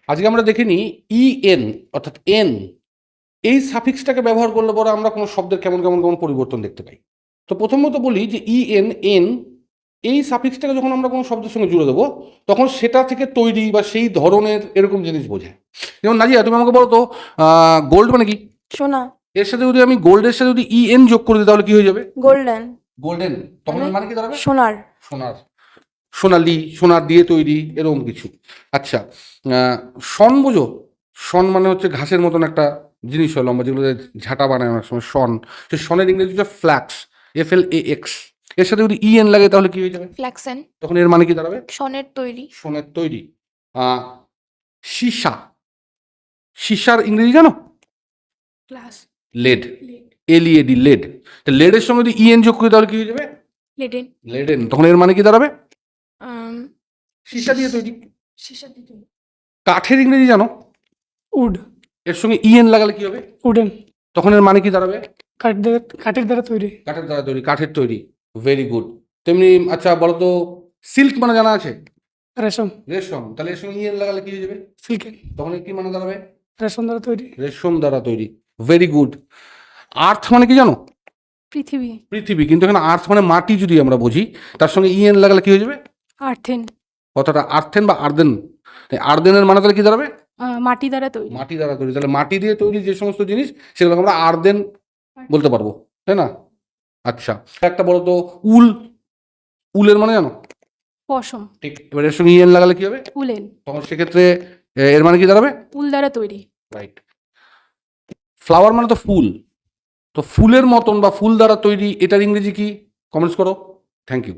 আজকে আমরা দেখে নিই ইএন অর্থাৎ এন, এই সাফিক্সটাকে ব্যবহার করলে পরে আমরা কোনো শব্দের কেমন কেমন কেমন পরিবর্তন দেখতে পাই। তো প্রথমত বলি যে ইএন এন, এই সাফিক্সটাকে যখন আমরা কোনো শব্দের সঙ্গে জুড়ে দেবো তখন সেটা থেকে তৈরি বা সেই ধরনের এরকম জিনিস বোঝায়। যেমন নাজিয়া, তুমি আমাকে বলো তো গোল্ড মানে কি? সোনা। এর সাথে যদি আমি গোল্ডের সাথে যদি ইএন যোগ করে দিই তাহলে কি হয়ে যাবে? গোল্ডেন। গোল্ডেন। তখন মানে কি দাঁড়াবে? সোনার। সোনার, সোনালি, সোনার দিয়ে তৈরি, এরকম কিছু। আচ্ছা, শন বোঝো? শন মানে হচ্ছে ঘাসের মতন একটা জিনিস হয় লম্বা, যেগুলো ঝাঁটা বানায় অনেক সময় শন। সেই শনের ইংরেজি হচ্ছে ফ্ল্যাক্স, FLAX। এর সাথে যদি ইএন লাগে তাহলে কি হয়ে যাবে? ফ্ল্যাক্সেন। তখন এর মানে কি দাঁড়াবে? শনের তৈরি। শনের তৈরি। সীসা, সীসার ইংরেজি জানো? গ্লাস। Lead, LED, lead. তো লেডের সঙ্গে যদি ইএন যোগ করি তাহলে কি হয়ে যাবে? লেডেন। লেডেন। তখন এর মানে কি দাঁড়াবে? সীসা দিয়ে তৈরি। সীসা দিয়ে তৈরি। কাঠের ইংরেজি জানো? উড। এর সঙ্গে ইএন লাগালে কি হবে? উডেন। তখন এর মানে কি দাঁড়াবে? কাঠের দ্বারা তৈরি। কাঠের দ্বারা তৈরি, কাঠের তৈরি। Very good. তেমনি আচ্ছা বলো তো, সিল্ক মানে জানা আছে? রেশম। রেশম। তাহলে এর সঙ্গে ইএন লাগালে কি হয়ে যাবে? সিল্কেন। তখন এর কি মানে দাঁড়াবে? রেশম দ্বারা তৈরি। রেশম দ্বারা তৈরি। Very good. আর্থ মানে কি জানো? পৃথিবী। পৃথিবী। কিন্তু এখানে আর্থ মানে মাটি যদি আমরা বুঝি, তার সঙ্গে ইএন লাগালে কি হয়ে যাবে? আর্থেন। কথাটা আর্থেন বা আর্দেন। আর্দেনের মানে তাহলে কি দাঁড়াবে? মাটি দ্বারা তৈরি। মাটি দ্বারা তৈরি। তাহলে মাটি দিয়ে তৈরি যে সমস্ত জিনিস সেগুলোকে আমরা আর্দেন বলতে পারবো, তাই না? আচ্ছা, একটা বলো তো, উল, উলের মানে জানো? পশম। ঠিক। এবার এর সঙ্গে ইএন লাগালে কি হবে? উলেন। তখন সেক্ষেত্রে এর মানে কি দাঁড়াবে? উল দ্বারা তৈরি। রাইট। ফ্লাওয়ার মানে তো ফুল, তো ফুলের মতন বা ফুল দ্বারা তৈরি, এটার ইংরেজি কি? কমেন্টস করো। Thank you.